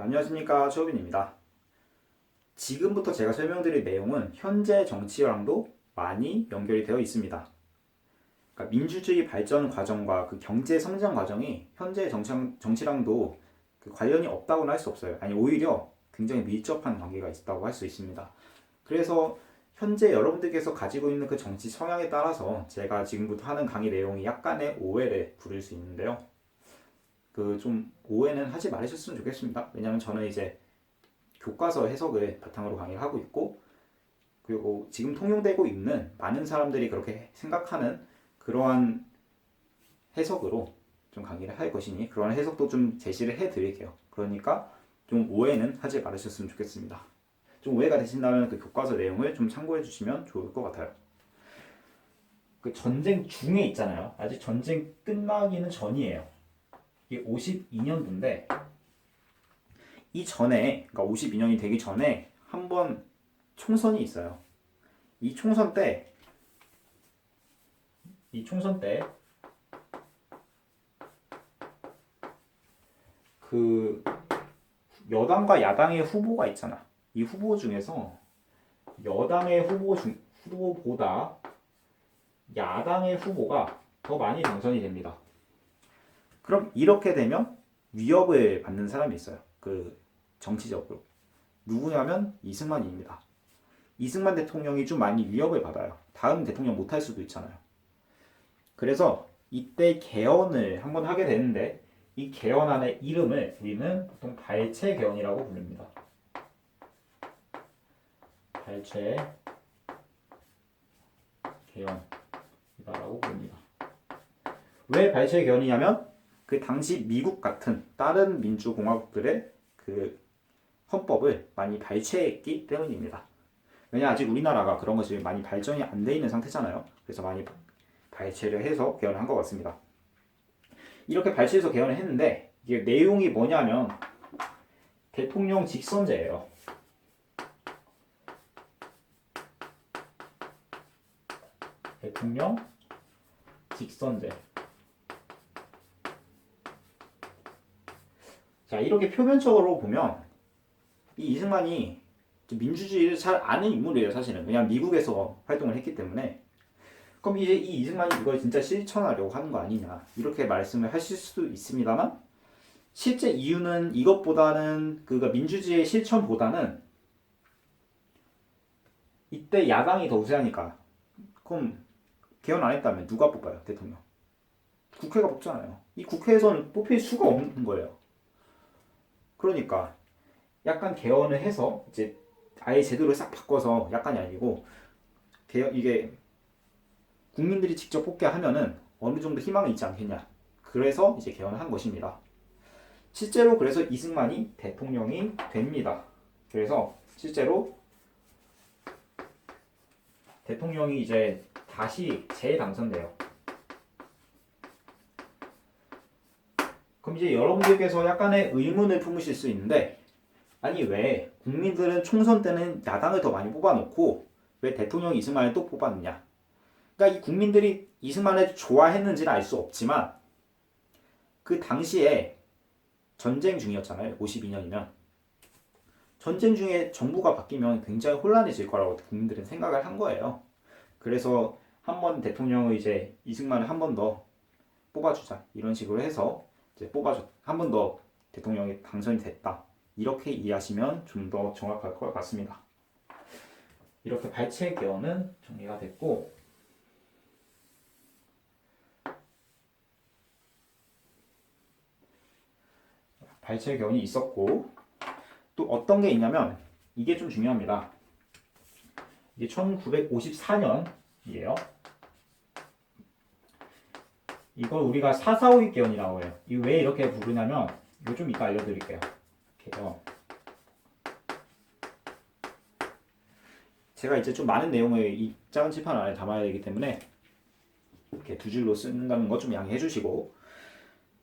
안녕하십니까, 최호빈입니다. 지금부터 제가 설명드릴 내용은 현재 정치랑도 많이 연결이 되어 있습니다. 그러니까 민주주의 발전 과정과 그 경제 성장 과정이 현재 정치랑도 그 관련이 없다고는 할 수 없어요. 아니, 오히려 굉장히 밀접한 관계가 있다고 할 수 있습니다. 그래서 현재 여러분들께서 가지고 있는 그 정치 성향에 따라서 제가 지금부터 하는 강의 내용이 약간의 오해를 부를 수 있는데요. 그 좀 오해는 하지 말으셨으면 좋겠습니다. 왜냐하면 저는 이제 교과서 해석을 바탕으로 강의를 하고 있고, 그리고 지금 통용되고 있는 많은 사람들이 그렇게 생각하는 그러한 해석으로 좀 강의를 할 것이니 그러한 해석도 좀 제시를 해 드릴게요. 그러니까 좀 오해는 하지 말으셨으면 좋겠습니다. 좀 오해가 되신다면 그 교과서 내용을 좀 참고해 주시면 좋을 것 같아요. 그 전쟁 중에 있잖아요. 아직 전쟁 끝나기는 전이에요. 이게 52년도인데 이 전에, 그러니까 52년이 되기 전에 한 번 총선이 있어요. 이 총선 때, 이 총선 때, 그 여당과 야당의 후보가 있잖아. 이 후보 중에서 여당의 후보보다 야당의 후보가 더 많이 당선이 됩니다. 그럼 이렇게 되면 위협을 받는 사람이 있어요. 그 정치적으로. 누구냐면 이승만입니다. 이승만 대통령이 좀 많이 위협을 받아요. 다음 대통령 못할 수도 있잖아요. 그래서 이때 개헌을 한번 하게 되는데 이 개헌안의 이름을 우리는 보통 발췌 개헌이라고 부릅니다. 발췌 개헌이라고 부릅니다. 왜 발췌 개헌이냐면 그 당시 미국 같은 다른 민주공화국들의 그 헌법을 많이 발췌했기 때문입니다. 왜냐 아직 우리나라가 그런 것이 많이 발전이 안 돼 있는 상태잖아요. 그래서 많이 발췌를 해서 개헌을 한 것 같습니다. 이렇게 발췌해서 개헌을 했는데 이게 내용이 뭐냐면 대통령 직선제예요. 대통령 직선제. 자, 이렇게 표면적으로 보면 이 이승만이 민주주의를 잘 아는 인물이에요, 사실은. 왜냐하면 미국에서 활동을 했기 때문에. 그럼 이제 이 이승만이 이걸 진짜 실천하려고 하는 거 아니냐, 이렇게 말씀을 하실 수도 있습니다만, 실제 이유는 이것보다는 그가 민주주의의 실천보다는 이때 야당이 더 우세하니까. 그럼 개헌 안 했다면 누가 뽑아요, 대통령? 국회가 뽑잖아요. 이 국회에서는 뽑힐 수가 없는 거예요. 그러니까 약간 개헌을 해서 이제 아예 제도를 싹 바꿔서, 약간이 아니고 이게 국민들이 직접 뽑게 하면은 어느 정도 희망이 있지 않겠냐. 그래서 이제 개헌을 한 것입니다. 실제로 그래서 이승만이 대통령이 됩니다. 그래서 실제로 대통령이 이제 다시 재당선돼요. 그럼 이제 여러분들께서 약간의 의문을 품으실 수 있는데, 아니 왜 국민들은 총선 때는 야당을 더 많이 뽑아놓고 왜 대통령 이승만을 또 뽑았느냐. 그러니까 이 국민들이 이승만을 좋아했는지는 알 수 없지만 그 당시에 전쟁 중이었잖아요. 52년이면. 전쟁 중에 정부가 바뀌면 굉장히 혼란해질 거라고 국민들은 생각을 한 거예요. 그래서 한 번 대통령을 이제 이승만을 한 번 더 뽑아주자, 이런 식으로 해서 이제 한 번 더 대통령이 당선이 됐다. 이렇게 이해하시면 좀 더 정확할 것 같습니다. 이렇게 발췌 개헌은 정리가 됐고, 발췌 개헌이 있었고, 또 어떤 게 있냐면 이게 좀 중요합니다. 이게 1954년이에요. 이걸 우리가 4.4.5.2 개헌이라고 해요. 이 왜 이렇게 부르냐면 이거 좀 이따 알려드릴게요. 개헌. 제가 이제 좀 많은 내용을 이 작은 칠판 안에 담아야 되기 때문에 이렇게 두 줄로 쓴다는 거 좀 양해해 주시고,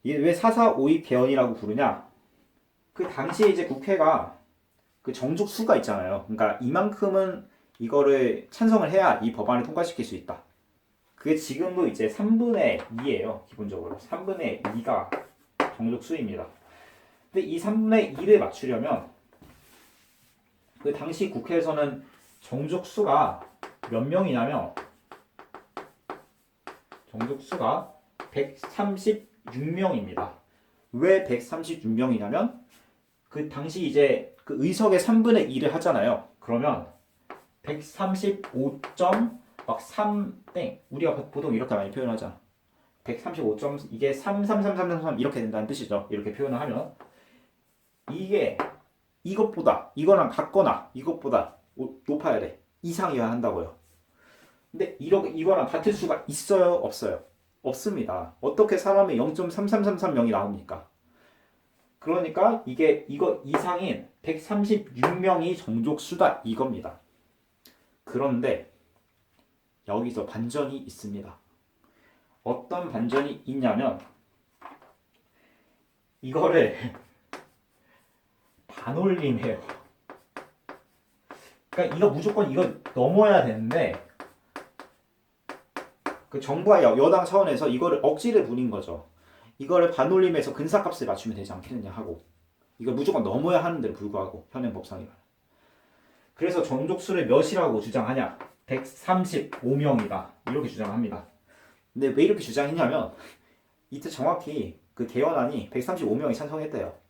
이게 왜 4.4.5.2 개헌이라고 부르냐? 그 당시에 이제 국회가 그 정족 수가 있잖아요. 그러니까 이만큼은 이거를 찬성을 해야 이 법안을 통과시킬 수 있다. 그게 지금도 이제 3분의 2예요. 기본적으로 3분의 2가 정족 수입니다. 근데 이 3분의 1을 맞추려면 그 당시 국회에서는 정족수가 몇 명이냐면 정족수가 136명입니다. 왜 136명이냐면 그 당시 이제 그 의석의 3분의 1을 하잖아요. 그러면 135.3땡 우리가 보통 이렇게 많이 표현하잖아. 135점 이게 33333 이렇게 된다는 뜻이죠. 이렇게 표현을 하면 이게 이것보다 이거랑 같거나 이것보다 높아야 돼. 이상이어야 한다고요. 근데 이거랑 같을 수가 있어요? 없어요? 없습니다. 어떻게 사람의 0.33330이 나옵니까? 그러니까 이거 이상인 136명이 정족수다 이겁니다. 그런데 여기서 반전이 있습니다. 어떤 반전이 있냐면 이거를 반올림해요. 그러니까 이거 무조건 이거 넘어야 되는데 그 정부와 여당 차원에서 이거를 억지를 부린 거죠. 이거를 반올림해서 근사값을 맞추면 되지 않겠느냐 하고 이걸 무조건 넘어야 하는데도 불구하고 현행 법상이 그래서 정족수를 몇이라고 주장하냐 135명이다 이렇게 주장합니다. 근데 왜 이렇게 주장했냐면 이때 정확히 그 개헌안이 135명이 찬성했대요.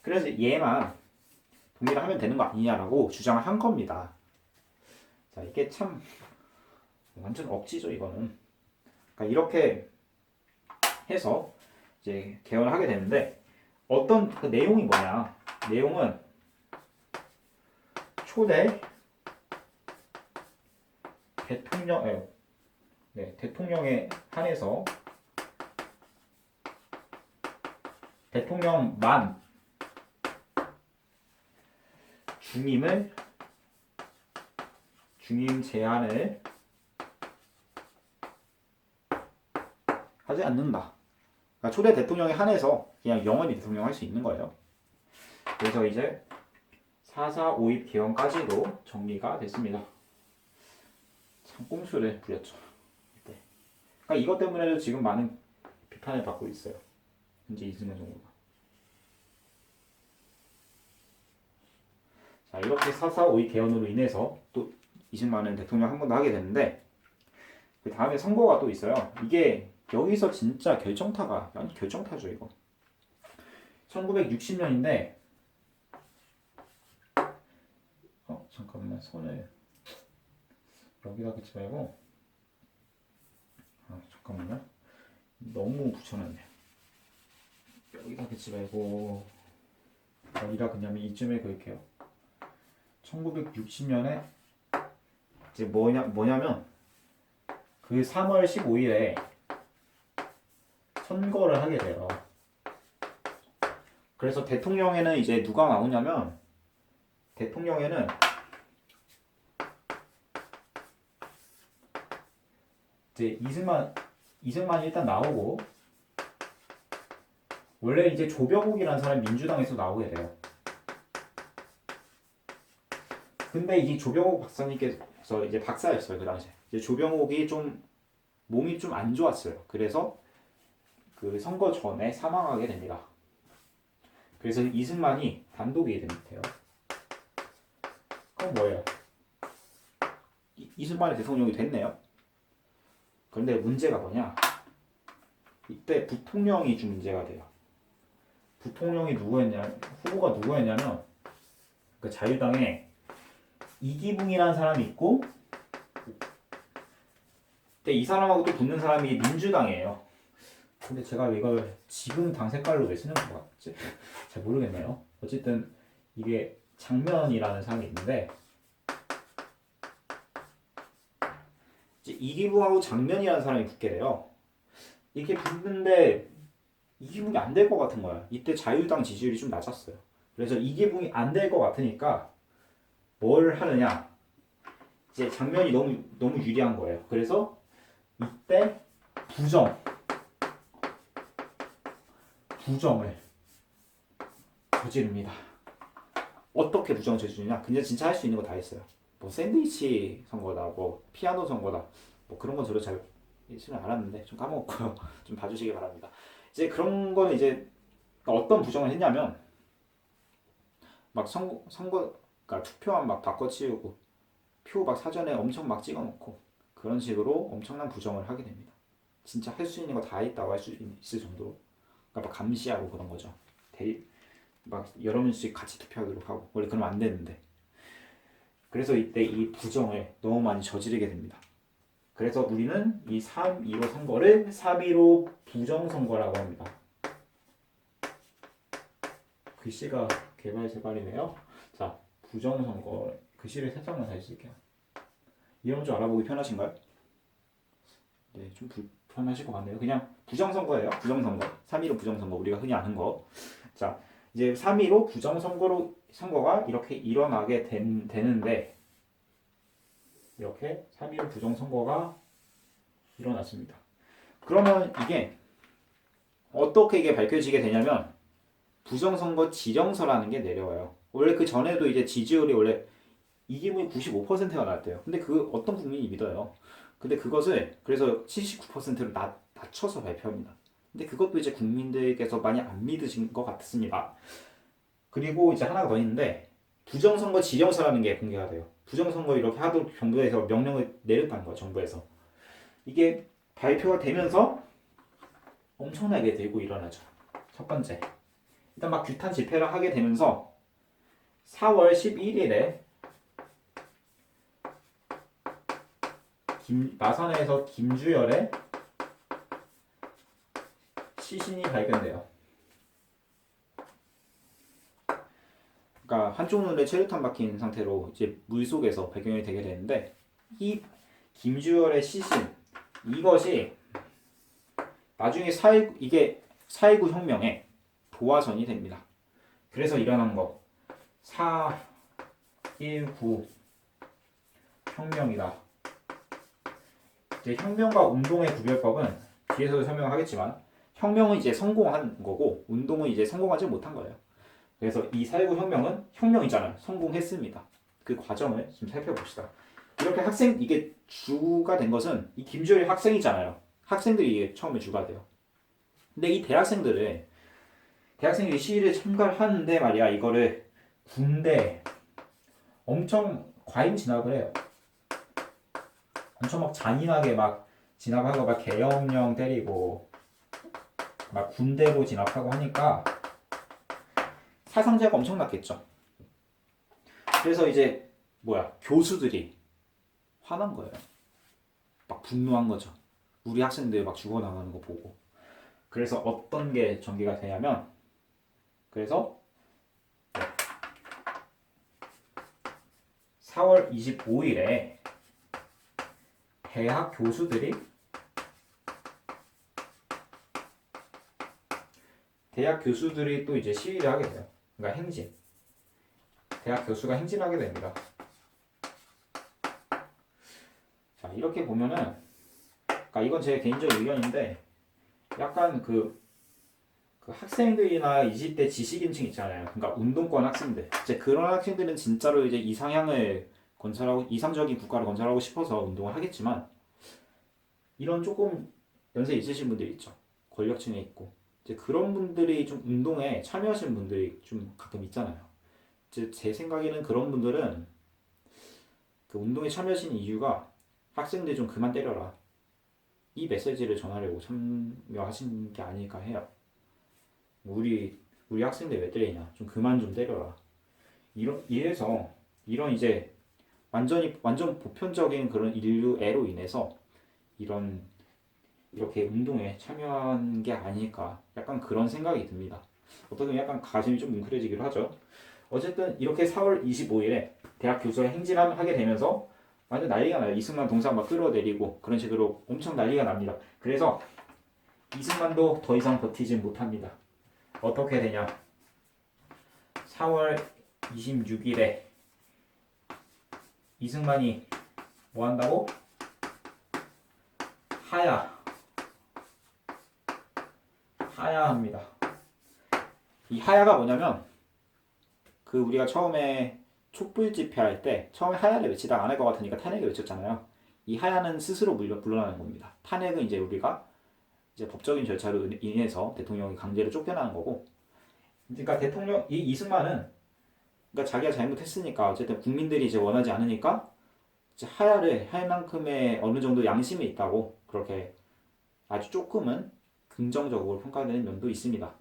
그래서 얘만 동의를 하면 되는 거 아니냐라고 주장을 한 겁니다. 자 이게 참 완전 억지죠 이거는. 그러니까 이렇게 해서 이제 개헌을 하게 되는데 어떤 그 내용이 뭐냐? 내용은 초대 대통령에 한해서 대통령만 중임 제한을 하지 않는다. 그러니까 초대 대통령에 한해서 그냥 영원히 대통령 할 수 있는 거예요. 그래서 이제 4.4 5.2 개헌까지도 정리가 됐습니다. 참 꼼수를 부렸죠. 네. 그러니까 이것 때문에도 지금 많은 비판을 받고 있어요. 현재 이승만 정부가. 자 이렇게 4.4 5.2 개헌으로 인해서 또 이승만은 대통령 한 번 더 하게 됐는데 그 다음에 선거가 또 있어요. 이게 여기서 진짜 결정타죠 이거. 1960년인데 잠깐만 손을 여기다 긋지 말고 잠깐만요. 너무 붙여놨네. 여기다 긋지 말고 여기다 그냥 이쯤에 그을게요. 1960년에 이제 뭐냐면 그 3월 15일에 선거를 하게 돼요. 그래서 대통령에는 이제 누가 나오냐면 대통령에는 이제 이승만이 일단 나오고 원래 이제 조병옥이라는 사람이 민주당에서 나오게 돼요. 근데 이 조병옥 박사님께서 이제 박사였어요 그 당시에. 이제 조병옥이 좀 몸이 좀 안 좋았어요. 그래서 그 선거 전에 사망하게 됩니다. 그래서 이승만이 단독이 돼요. 그럼 뭐예요? 이승만이 대통령이 됐네요. 그런데 문제가 뭐냐? 이때 부통령이 좀 문제가 돼요. 부통령이 후보가 누구였냐면 그 자유당에 이기붕이라는 사람이 있고 근데 이 사람하고 또 붙는 사람이 민주당이에요. 근데 제가 이걸 지금 당 색깔로 왜 쓰는 것 같지? 잘 모르겠네요. 어쨌든 이게 장면이라는 사람이 있는데 이제 이기붕하고 장면이라는 사람이 붙게 돼요. 이렇게 붙는데 이기붕이 안 될 것 같은 거야. 이때 자유당 지지율이 좀 낮았어요. 그래서 이기붕이 안 될 것 같으니까 뭘 하느냐? 이제 장면이 너무 유리한 거예요. 그래서 이때 부정을 저지릅니다. 어떻게 부정을 저지르냐? 그냥 진짜 할 수 있는 거 다 했어요. 뭐 샌드위치 선거다, 뭐 피아노 선거다, 뭐 그런 건 저도 잘 쓰지 않았는데 좀 까먹었고요. 좀 봐주시기 바랍니다. 이제 그런 거는 이제 어떤 부정을 했냐면 막 선거 그러니까 투표만 막 바꿔치우고 표 막 사전에 엄청 막 찍어놓고 그런 식으로 엄청난 부정을 하게 됩니다. 진짜 할 수 있는 거 다 했다고 할 수 있을 정도로 그러니까 막 감시하고 그런 거죠. 막 여러 명씩 같이 투표하도록 하고 원래 그러면 안 되는데 그래서 이때 이 부정을 너무 많이 저지르게 됩니다. 그래서 우리는 이 3.15 선거를 3.15 부정선거라고 합니다. 글씨가 개발세발이네요. 자, 부정선거 글씨를 살짝만 다시 쓸게요. 이런 줄 알아보기 편하신가요? 네, 좀 불편하실 것 같네요. 그냥 부정선거예요. 부정선거. 3.15 부정선거 우리가 흔히 아는 거. 자, 이제 3.15 부정선거가 이렇게 일어나게 되는데 이렇게 3.15 부정선거가 일어났습니다. 그러면 이게 어떻게 이게 밝혀지게 되냐면 부정선거 지령서라는 게 내려와요. 원래 그 전에도 이제 지지율이 원래 이기분이 95%가 나왔대요. 근데 그 어떤 국민이 믿어요. 근데 그것을 그래서 79%로 낮춰서 발표합니다. 근데 그것도 이제 국민들께서 많이 안 믿으신 것 같습니다. 그리고 이제 하나가 더 있는데 부정선거 지령서라는 게 공개가 돼요. 부정선거 이렇게 하도록 정부에서 명령을 내렸다는 거예요. 정부에서. 이게 발표가 되면서 엄청나게 들고 일어나죠. 첫 번째. 일단 막 규탄 집회를 하게 되면서 4월 11일에 마산에서 김주열의 시신이 발견돼요. 그러니까 한쪽 눈에 체류탄 박힌 상태로 이제 물 속에서 발견이 되게 되는데 이 김주열의 시신 이것이 나중에 이게 4.19 혁명의 도화선이 됩니다. 그래서 일어난 거 4.19 혁명이다. 이제 혁명과 운동의 구별법은 뒤에서도 설명하겠지만 혁명은 이제 성공한 거고 운동은 이제 성공하지 못한 거예요. 그래서 이 4.19 혁명은 혁명이잖아요. 성공했습니다. 그 과정을 좀 살펴봅시다. 이렇게 이게 주가 된 것은 이 김주열이 학생이잖아요. 학생들이 이게 처음에 주가 돼요. 근데 이 대학생들이 시위를 참가를 하는데 말이야 이거를 군대 엄청 과잉 진압을 해요. 엄청 막 잔인하게 막 진압하고 막 계엄령 때리고 막 군대로 진압하고 하니까 사상자가 엄청 났겠죠. 그래서 이제 교수들이 화난 거예요. 막 분노한 거죠. 우리 학생들 막 죽어나가는 거 보고. 그래서 어떤 게 전개가 되냐면 그래서 4월 25일에 대학 교수들이 또 이제 시위를 하게 돼요. 그러니까 행진. 대학 교수가 행진하게 됩니다. 자, 이렇게 보면은 그러니까 이건 제 개인적 의견인데 약간 그 학생들이나 20대 지식인층 있잖아요. 그러니까 운동권 학생들. 이제 그런 학생들은 진짜로 이제 이상향을 건설하고 이상적인 국가를 건설하고 싶어서 운동을 하겠지만 이런 조금 연세 있으신 분들 있죠. 권력층에 있고 이제 그런 분들이 좀 운동에 참여하시는 분들이 좀 가끔 있잖아요. 이제 제 생각에는 그런 분들은 그 운동에 참여하시는 이유가 학생들 좀 그만 때려라. 이 메시지를 전하려고 참여하신 게 아닐까 해요. 우리 학생들 왜 때리냐? 좀 그만 좀 때려라. 이래서 이런 이제 완전 보편적인 그런 인류애로 인해서 이렇게 운동에 참여한 게 아닐까. 약간 그런 생각이 듭니다. 어떻게 보면 약간 가슴이 좀 뭉클해지기도 하죠. 어쨌든 이렇게 4월 25일에 대학 교수가 행진하게 되면서 완전 난리가 나요. 이승만 동상 막 끌어내리고 그런 식으로 엄청 난리가 납니다. 그래서 이승만도 더 이상 버티진 못합니다. 어떻게 되냐? 4월 26일에 이승만이 뭐 한다고? 하야합니다. 이 하야가 뭐냐면 그 우리가 처음에 촛불 집회할 때 처음에 하야를 외치다가 안 할 것 같으니까 탄핵을 외쳤잖아요. 이 하야는 스스로 물러나는 겁니다. 탄핵은 이제 우리가 이제 법적인 절차로 인해서 대통령이 강제로 쫓겨나는 거고. 그러니까 이 이승만은 그러니까 자기가 잘못했으니까 어쨌든 국민들이 이제 원하지 않으니까 이제 하야를 할 만큼의 어느 정도 양심이 있다고 그렇게 아주 조금은 긍정적으로 평가되는 면도 있습니다.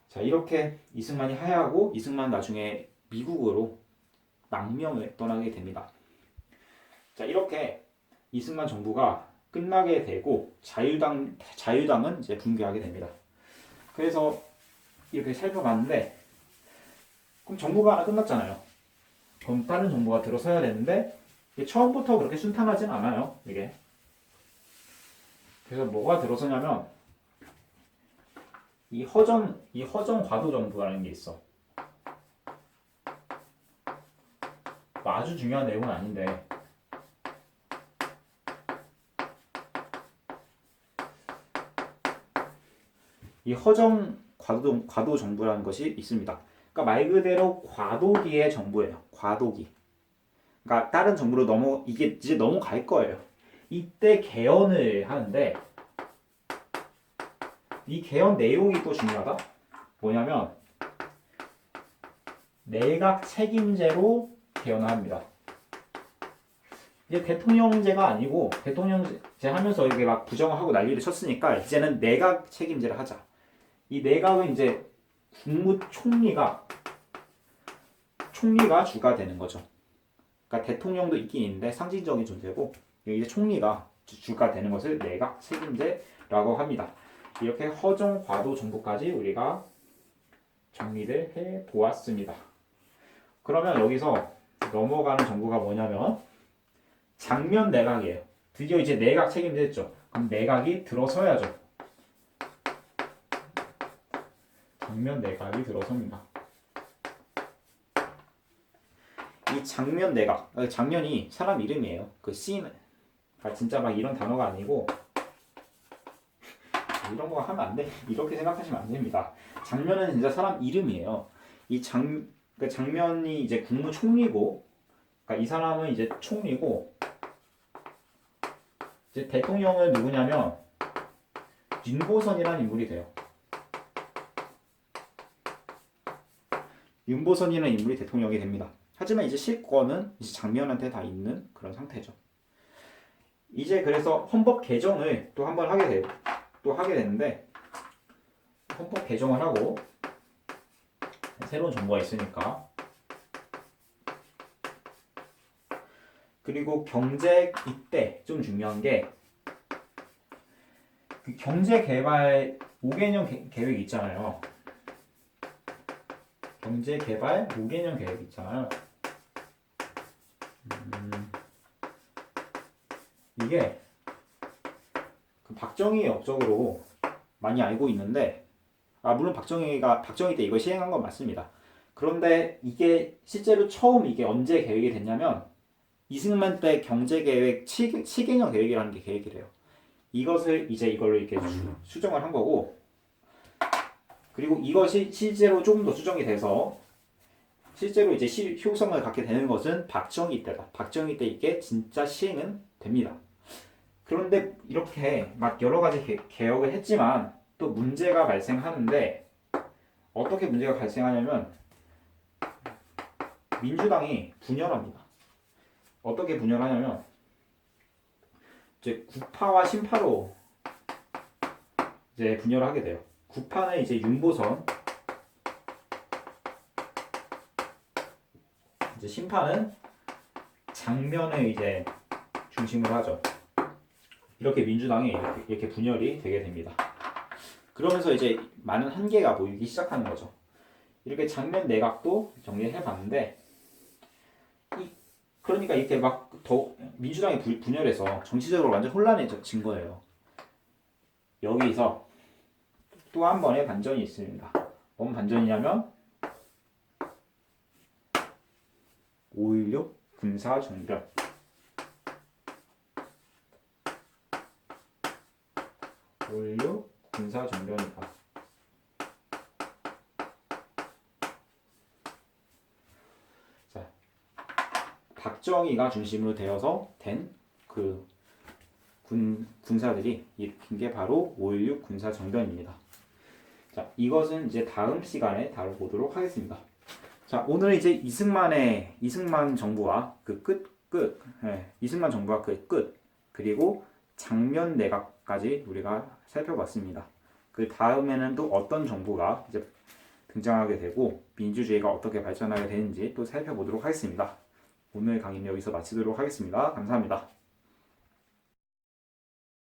자, 이렇게 이승만이 하야하고 이승만 나중에 미국으로 망명을 떠나게 됩니다. 자, 이렇게 이승만 정부가 끝나게 되고 자유당은 이제 붕괴하게 됩니다. 그래서 이렇게 살펴봤는데 그럼 정부가 하나 끝났잖아요. 그럼 다른 정부가 들어서야 되는데 이게 처음부터 그렇게 순탄하진 않아요. 이게. 그래서 뭐가 들어서냐면 이 허정 과도 정부라는 게 있어. 아주 중요한 내용은 아닌데 이 허정 과도 정부라는 것이 있습니다. 그러니까 말 그대로 과도기의 정부예요. 과도기. 그러니까 다른 정부로 이게 이제 넘어갈 거예요. 이때 개헌을 하는데 이 개헌 내용이 또 중요하다. 뭐냐면 내각 책임제로 개헌을 합니다. 이제 대통령제가 아니고 대통령제 하면서 이게 막 부정하고 난리를 쳤으니까 이제는 내각 책임제를 하자. 이 내각은 이제 국무총리가 주가 되는 거죠. 그러니까 대통령도 있긴 있는데 상징적인 존재고 이제 총리가 주가 되는 것을 내각 책임제라고 합니다. 이렇게 허정 과도 정부까지 우리가 정리를 해 보았습니다. 그러면 여기서 넘어가는 정부가 뭐냐면 장면 내각이에요. 드디어 이제 내각 책임제 했죠. 그럼 내각이 들어서야죠. 장면 내각이 들어섭니다. 이 장면 내각, 장면이 사람 이름이에요. 그 씬, 진짜 막 이런 단어가 아니고 이런 거 하면 안 돼. 이렇게 생각하시면 안 됩니다. 장면은 진짜 사람 이름이에요. 그 장면이 이제 국무총리고, 그러니까 이 사람은 이제 총리고, 이제 대통령은 누구냐면 윤보선이라는 인물이 돼요. 윤보선이라는 인물이 대통령이 됩니다. 하지만 이제 실권은 이제 장면한테 다 있는 그런 상태죠. 이제 그래서 헌법 개정을 또 한번 하게 되는데 헌법 개정을 하고 새로운 정부가 있으니까 그리고 경제 이때 좀 중요한 게 그 경제 개발 5개년 계획 있잖아요. 경제 개발 5개년 계획 있잖아요. 이게 그 박정희 업적으로 많이 알고 있는데 물론 박정희 때 이걸 시행한 건 맞습니다. 그런데 이게 실제로 처음 이게 언제 계획이 됐냐면 이승만 때 경제계획 7개년 계획이라는 게 계획이래요. 이걸로 이렇게 수정을 한 거고 그리고 이것이 실제로 조금 더 수정이 돼서 실제로 이제 효성을 갖게 되는 것은 박정희 때다. 박정희 때 이게 진짜 시행은 됩니다. 그런데 이렇게 막 여러 가지 개혁을 했지만 또 문제가 발생하는데 어떻게 문제가 발생하냐면 민주당이 분열합니다. 어떻게 분열하냐면 이제 구파와 신파로 이제 분열을 하게 돼요. 구파는 이제 윤보선, 이제 신파는 장면을 이제 중심으로 하죠. 이렇게 민주당이 이렇게 분열이 되게 됩니다. 그러면서 이제 많은 한계가 보이기 시작하는 거죠. 이렇게 장면 내각도 정리해 봤는데 그러니까 이렇게 막 더 민주당이 분열해서 정치적으로 완전 혼란해진 거예요. 여기서 또 한 번의 반전이 있습니다. 뭔 반전이냐면 5.16 군사정변. 군사정변이다. 자, 박정희가 중심으로 되어서 된 그 군사들이 일으킨 게 바로 5.16 군사정변입니다. 자, 이것은 이제 다음 시간에 다뤄보도록 하겠습니다. 자, 오늘은 이제 이승만 정부와 그 이승만 정부와 그 끝, 그리고 장면 내각까지 우리가 살펴봤습니다. 그 다음에는 또 어떤 정부가 이제 등장하게 되고 민주주의가 어떻게 발전하게 되는지 또 살펴보도록 하겠습니다. 오늘 강의는 여기서 마치도록 하겠습니다. 감사합니다.